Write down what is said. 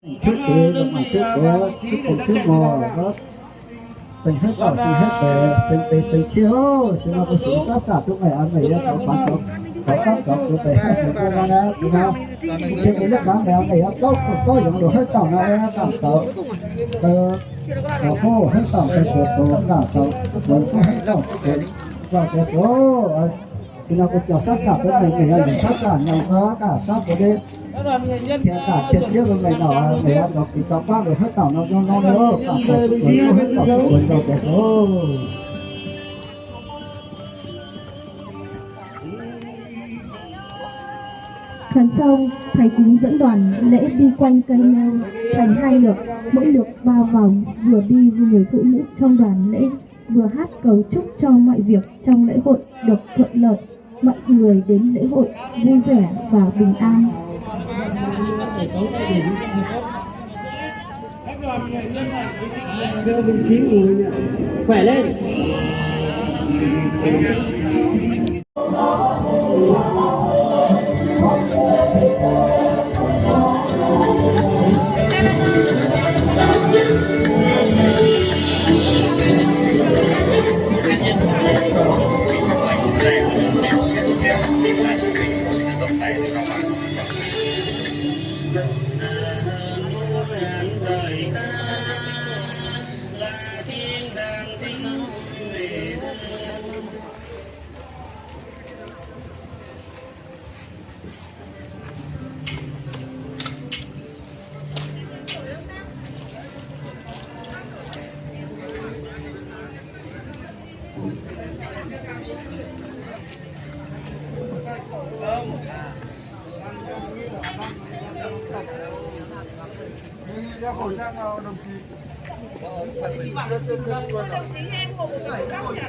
thiết kế là mà thiết kế thiết cột thiết mò đó thành hết đỏ thành hết bề thành chiếu xin nó có sự sát trả lúc này ăn này có phán sống có các cặp của bề hết của cô ra đó chứ nào thì cái nước bán đèo này có những đồ hết tàu này tàu tàu có khô hết tàu cái cột tàu tàu vẫn số hết tàu vào cái số xin nó có cho sát trả lúc này người ăn sát trả nhau giá cả sát của đi hiện cả tiền chiếc của mày nọ để ăn được thì tao phát được hết tàu nó nữa cả cái cuốn hết tàu cuốn đầu cái số khấn xong thầy cúng dẫn đoàn lễ đi quanh cây nêu thành 2 lượt, mỗi lượt 3 vòng, vừa đi vừa người phụ nữ trong đoàn lễ vừa hát cầu chúc cho mọi việc trong lễ hội được thuận lợi, mọi người đến lễ hội vui vẻ và bình an. Đưa vị trí ngồi khỏe lên. Đeo khẩu trang nào đồng chí? Đồng chí em hộ sởi các nhà